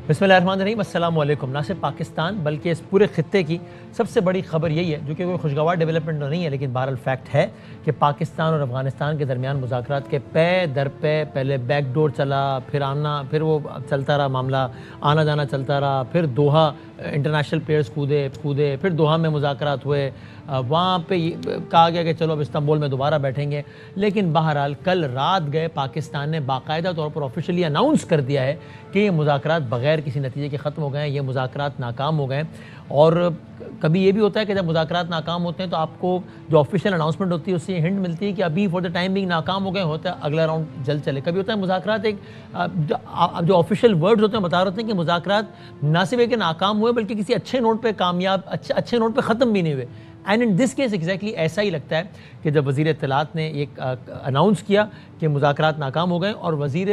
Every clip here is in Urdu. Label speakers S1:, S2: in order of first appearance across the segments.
S1: بسم اللہ الرحمن الرحیم، السلام علیکم۔ نہ صرف پاکستان بلکہ اس پورے خطے کی سب سے بڑی خبر یہی ہے، جو کہ کوئی خوشگوار ڈیولپمنٹ تو نہیں ہے لیکن بہرحال فیکٹ ہے کہ پاکستان اور افغانستان کے درمیان مذاکرات کے پے در پے پہلے بیک ڈور چلا، پھر وہ چلتا رہا، معاملہ آنا جانا چلتا رہا، پھر دوحہ انٹرنیشنل پلیئرز کودے، پھر دوحہ میں مذاکرات ہوئے، وہاں پہ کہا گیا کہ چلو اب استنبول میں دوبارہ بیٹھیں گے، لیکن بہرحال کل رات گئے پاکستان نے باقاعدہ طور پر آفیشلی اناؤنس کر دیا ہے کہ یہ مذاکرات بغیر کسی نتیجے کے ختم ہو گئے ہیں، یہ مذاکرات ناکام ہو گئے ہیں۔ اور کبھی یہ بھی ہوتا ہے کہ جب مذاکرات ناکام ہوتے ہیں تو آپ کو جو آفیشیل اناؤنسمنٹ ہوتی ہے اس سے یہ ہنٹ ملتی ہے کہ ابھی فور دا ٹائم بینگ ناکام ہو گئے، ہوتا ہے اگلا راؤنڈ جلد چلے۔ کبھی ہوتا ہے مذاکرات جو آفیشیل ورڈز ہوتے ہیں بتا رہے ہوتے ہیں کہ مذاکرات نہ صرف کہ ناکام ہوئے بلکہ کسی اچھے نوٹ پہ اچھے نوٹ پہ ختم بھی نہیں ہوئے۔ And in this case exactly ایسا ہی لگتا ہے کہ جب وزیر اطلاعات نے ایک اناؤنس کیا کہ مذاکرات ناکام ہو گئے، اور وزیر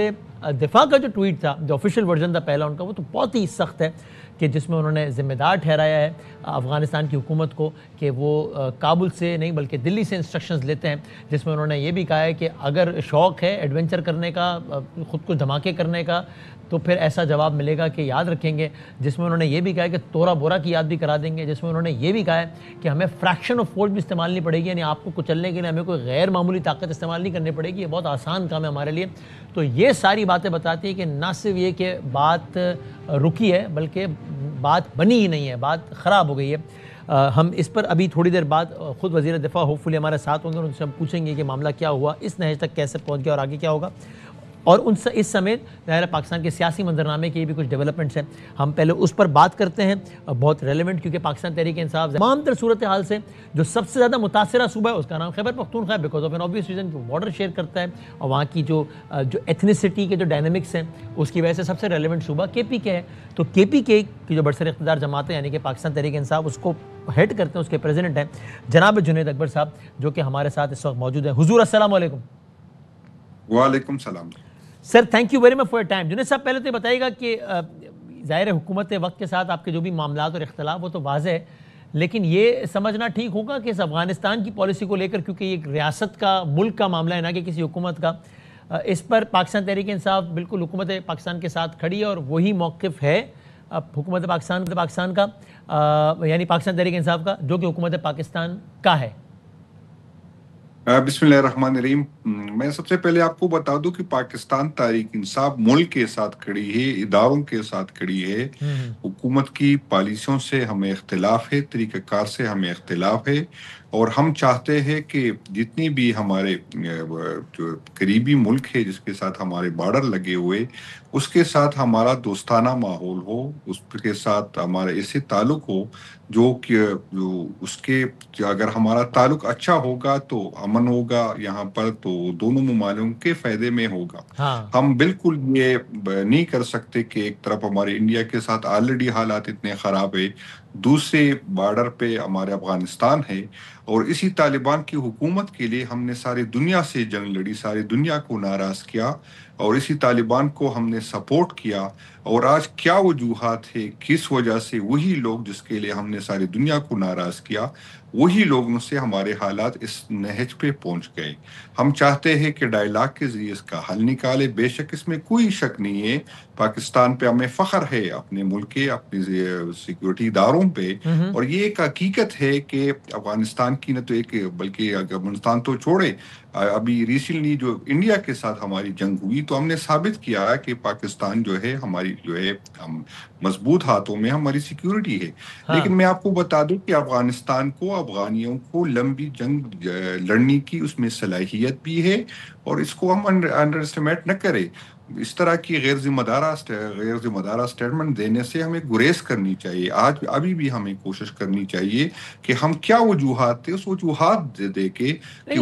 S1: دفاع کا جو ٹویٹ تھا، جو آفیشیل ورژن تھا پہلا ان کا، وہ تو بہت ہی سخت ہے کہ جس میں انہوں نے ذمہ دار ٹھہرایا ہے افغانستان کی حکومت کو کہ وہ کابل سے نہیں بلکہ دلی سے انسٹرکشنز لیتے ہیں، جس میں انہوں نے یہ بھی کہا ہے کہ اگر شوق ہے ایڈونچر کرنے کا، خود کو دھماکے کرنے کا، تو پھر ایسا جواب ملے گا کہ یاد رکھیں گے۔ جس میں انہوں نے یہ بھی کہا ہے کہ تورا بورا کی یاد بھی کرا دیں گے، جس میں انہوں نے یہ بھی کہا ہے کہ ہمیں فریکشن آف فورس بھی استعمال نہیں پڑے گی، یعنی آپ کو کچلنے کے لیے ہمیں کوئی غیر معمولی طاقت استعمال نہیں کرنی پڑے گی، یہ بہت آسان کام ہے ہمارے لیے۔ تو یہ ساری باتیں بتاتی ہیں کہ نہ صرف یہ کہ بات رکی ہے بلکہ بات بنی ہی نہیں ہے، بات خراب ہو گئی ہے۔ ہم اس پر ابھی تھوڑی دیر بعد خود وزیر دفاع ہوپ فلی ہمارے ساتھ ہوں گے، ان سے ہم پوچھیں گے کہ معاملہ کیا ہوا، اس نہج تک کیسے پہنچ گیا اور آگے کیا ہوگا، اور اس سمیت ظاہر پاکستان کے سیاسی منظرنامے کی بھی کچھ ڈیولپمنٹس ہیں، ہم پہلے اس پر بات کرتے ہیں، بہت ریلیونٹ، کیونکہ پاکستان تحریک انصاف تمام تر صورتحال سے جو سب سے زیادہ متاثرہ صوبہ ہے اس کا نام خیبر پختونخوا ہے، because of an obvious reason, جو بارڈر شیئر کرتا ہے اور وہاں کی جو ایتھنیسٹی کے جو ڈائنامکس ہیں اس کی وجہ سے سب سے ریلیونٹ صوبہ کے پی کے ہے۔ تو کے پی کے کی جو برسر اقتدار جماعت ہے یعنی کہ پاکستان تحریک انصاف، اس کو ہیڈ کرتے ہیں، اس کے پریزیڈنٹ ہیں جناب جنید اکبر صاحب، جو کہ ہمارے ساتھ اس وقت موجود ہیں۔ حضور السلام علیکم۔
S2: وعلیکم السلام
S1: sir, thank you very much for your time. Junaid صاحب، پہلے تو یہ بتائیے گا کہ ظاہر حکومت وقت کے ساتھ آپ کے جو بھی معاملات اور اختلاف وہ تو واضح ہے، لیکن یہ سمجھنا ٹھیک ہوگا کہ اس افغانستان کی پالیسی کو لے کر، کیونکہ یہ ایک ریاست کا، ملک کا معاملہ ہے نہ کہ کسی حکومت کا، اس پر پاکستان تحریک انصاف بالکل حکومت پاکستان کے ساتھ کھڑی ہے اور وہی موقف ہے حکومت پاکستان کا، یعنی پاکستان تحریک انصاف کا، جو کہ حکومت پاکستان کا ہے۔
S2: بسم اللہ الرحمن الرحیم۔ میں سب سے پہلے آپ کو بتا دوں کہ پاکستان تحریک انصاف ملک کے ساتھ کھڑی ہے، اداروں کے ساتھ کھڑی ہے۔ حکومت کی پالیسیوں سے ہمیں اختلاف ہے، طریقہ کار سے ہمیں اختلاف ہے، اور ہم چاہتے ہیں کہ جتنی بھی ہمارے جو قریبی ملک ہے جس کے ساتھ ہمارے بارڈر لگے ہوئے، اس کے ساتھ ہمارا دوستانہ ماحول ہو، اس کے ساتھ ہمارا ایسے تعلق ہو جو اس کے اگر ہمارا تعلق اچھا ہوگا تو امن ہوگا یہاں پر، تو دونوں ممالک کے فائدے میں ہوگا۔ ہم بالکل یہ نہیں کر سکتے کہ ایک طرف ہمارے انڈیا کے ساتھ آلریڈی حالات اتنے خراب ہے، دوسرے بارڈر پہ ہمارے افغانستان ہے، اور اسی طالبان کی حکومت کے لیے ہم نے ساری دنیا سے جنگ لڑی، ساری دنیا کو ناراض کیا، اور اسی طالبان کو ہم نے سپورٹ کیا، اور آج کیا وجوہات ہے، کس وجہ سے وہی لوگ جس کے لیے ہم نے ساری دنیا کو ناراض کیا، وہی لوگوں سے ہمارے حالات اس نہج پہ پہنچ گئے۔ ہم چاہتے ہیں کہ ڈائیلاگ کے ذریعے اس کا حل نکالے، بے شک اس میں کوئی شک نہیں ہے، پاکستان پہ ہمیں فخر ہے، اپنے ملک کے، اپنے سیکورٹی اداروں پہ، اور یہ ایک حقیقت ہے کہ افغانستان کی نہ تو ایک بلکہ افغانستان تو چھوڑے، ابھی ریسنٹلی جو انڈیا کے ساتھ ہماری جنگ ہوئی تو ہم نے ثابت کیا کہ پاکستان جو ہے ہماری ہم مضبوط ہاتھوں میں ہماری سیکیورٹی ہے۔ لیکن میں آپ کو بتا دوں کہ افغانستان کو، افغانیوں کو لمبی جنگ لڑنے کی اس میں صلاحیت بھی ہے، اور اس کو ہم انڈر اسٹیمیٹ نہ کریں۔ اس طرح کی غیر ذمہ دارہ سٹیٹمنٹ دینے سے ہمیں گریز کرنی چاہیے۔ ابھی بھی ہمیں کوشش کرنی چاہیے کہ ہم کیا وجوہات تھے اس وجوہات دے کے کہ